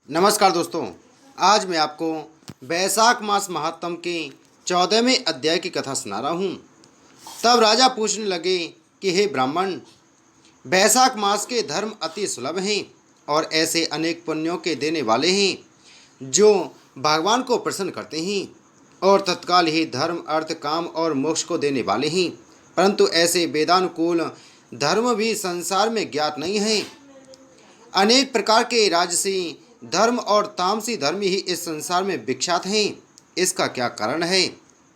नमस्कार दोस्तों, आज मैं आपको बैसाख मास महात्म के 14वें अध्याय की कथा सुना रहा हूँ। तब राजा पूछने लगे कि हे ब्राह्मण, बैसाख मास के धर्म अति सुलभ हैं और ऐसे अनेक पुण्यों के देने वाले हैं जो भगवान को प्रसन्न करते हैं और तत्काल ही धर्म अर्थ काम और मोक्ष को देने वाले हैं। परंतु ऐसे वेदानुकूल धर्म भी संसार में ज्ञात नहीं हैं। अनेक प्रकार के राजसी धर्म और तामसी धर्म ही इस संसार में विख्यात हैं। इसका क्या कारण है?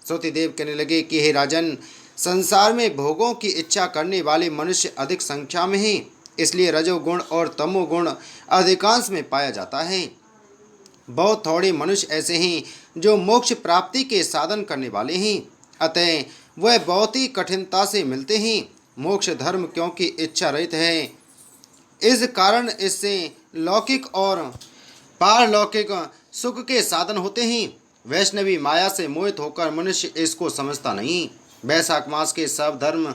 श्रुतिदेव कहने लगे कि हे राजन, संसार में भोगों की इच्छा करने वाले मनुष्य अधिक संख्या में हैं, इसलिए रजोगुण और तमोगुण अधिकांश में पाया जाता है। बहुत थोड़े मनुष्य ऐसे हैं जो मोक्ष प्राप्ति के साधन करने वाले हैं, अतः वह बहुत ही कठिनता से मिलते हैं। मोक्ष धर्म क्योंकि इच्छा रहित है, इस कारण इससे लौकिक और पारलौकिक सुख के साधन होते हैं। वैष्णवी माया से मोहित होकर मनुष्य इसको समझता नहीं। बैसाख मास के सब धर्म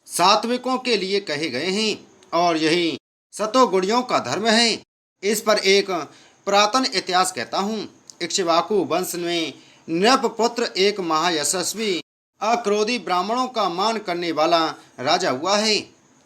सात्विकों के लिए कहे गए हैं और यही सतोगुणियों का धर्म है। इस पर एक पुरातन इतिहास कहता हूँ। इक्ष्वाकु वंश में नृपपुत्र एक महायशस्वी अक्रोधी ब्राह्मणों का मान करने वाला राजा हुआ है।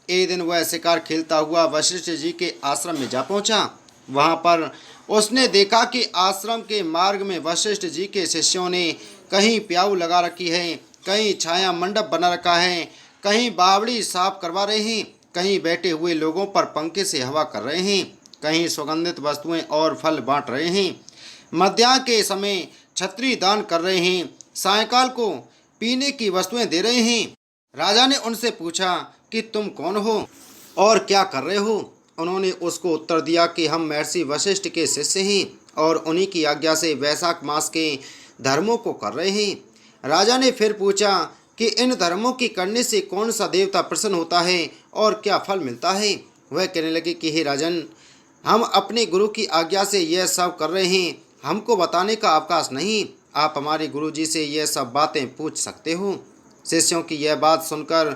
एक दिन वह शिकार खेलता हुआ वशिष्ठ जी के आश्रम में जा पहुंचा। वहां पर उसने देखा कि आश्रम के मार्ग में वशिष्ठ जी के शिष्यों ने कहीं प्याऊ लगा रखी है, कहीं छाया मंडप बना रखा है, कहीं बावड़ी साफ करवा रहे हैं, कहीं बैठे हुए लोगों पर पंखे से हवा कर रहे हैं, कहीं सुगंधित वस्तुएं और फल बांट रहे हैं, मध्याह्न के समय छत्री दान कर रहे हैं, सायंकाल को पीने की वस्तुएं दे रहे हैं। राजा ने उनसे पूछा कि तुम कौन हो और क्या कर रहे हो? उन्होंने उसको उत्तर दिया कि हम महर्षि वशिष्ठ के शिष्य हैं और उन्हीं की आज्ञा से वैशाख मास के धर्मों को कर रहे हैं। राजा ने फिर पूछा कि इन धर्मों की करने से कौन सा देवता प्रसन्न होता है और क्या फल मिलता है? वह कहने लगे कि हे राजन, हम अपने गुरु की आज्ञा से यह सब कर रहे हैं, हमको बताने का अवकाश नहीं। आप हमारे गुरु जी से यह सब बातें पूछ सकते हो। शिष्यों की यह बात सुनकर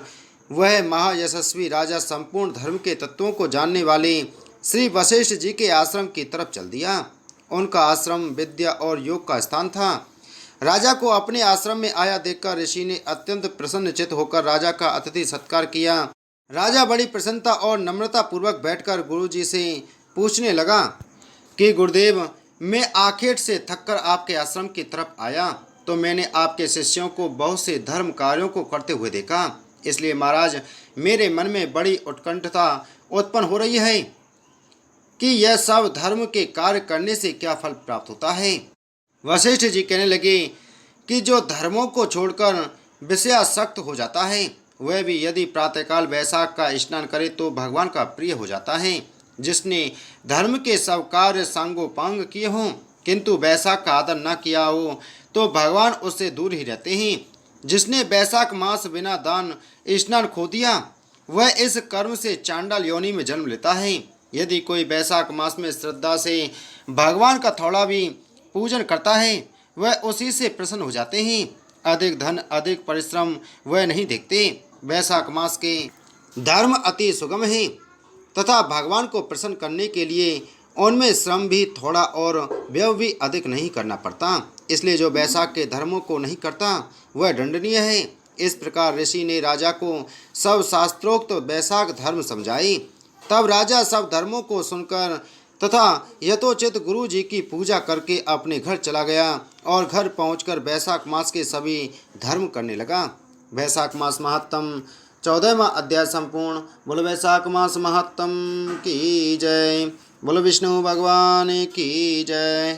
वह महायशस्वी राजा संपूर्ण धर्म के तत्वों को जानने वाले श्री वशिष्ठ जी के आश्रम की तरफ चल दिया। उनका आश्रम विद्या और योग का स्थान था। राजा को अपने आश्रम में आया देखकर ऋषि ने अत्यंत प्रसन्नचित्त होकर राजा का अतिथि सत्कार किया। राजा बड़ी प्रसन्नता और नम्रता पूर्वक बैठकर गुरु जी से पूछने लगा कि गुरुदेव, मैं आखेट से थककर आपके आश्रम की तरफ आया तो मैंने आपके शिष्यों को बहुत से धर्म कार्यों को करते हुए देखा। इसलिए महाराज, मेरे मन में बड़ी उत्कंठता उत्पन्न हो रही है कि यह सब धर्म के कार्य करने से क्या फल प्राप्त होता है। वशिष्ठ जी कहने लगे कि जो धर्मों को छोड़कर विषयासक्त हो जाता है, वह भी यदि प्रातःकाल वैशाख का स्नान करे तो भगवान का प्रिय हो जाता है। जिसने धर्म के सब कार्य सांगोपांग किए हों किंतु वैशाख का आदर न किया हो तो भगवान उससे दूर ही रहते हैं। जिसने वैशाख मास बिना दान स्नान खो दिया, वह इस कर्म से चांडाल योनि में जन्म लेता है। यदि कोई वैशाख मास में श्रद्धा से भगवान का थोड़ा भी पूजन करता है, वह उसी से प्रसन्न हो जाते हैं। अधिक धन अधिक परिश्रम वह नहीं देखते। वैशाख मास के धर्म अति सुगम है तथा भगवान को प्रसन्न करने के लिए उनमें श्रम भी थोड़ा और व्यय भी अधिक नहीं करना पड़ता। इसलिए जो वैशाख के धर्मों को नहीं करता वह दंडनीय है। इस प्रकार ऋषि ने राजा को सब शास्त्रोक्त वैशाख धर्म समझाई। तब राजा सब धर्मों को सुनकर तथा यथोचित गुरु जी की पूजा करके अपने घर चला गया और घर पहुंचकर वैशाख मास के सभी धर्म करने लगा। वैशाख मास महात्म 14वां अध्याय संपूर्ण। बोलो वैशाख मास महात्म की जय। बोलो विष्णु भगवान की जय।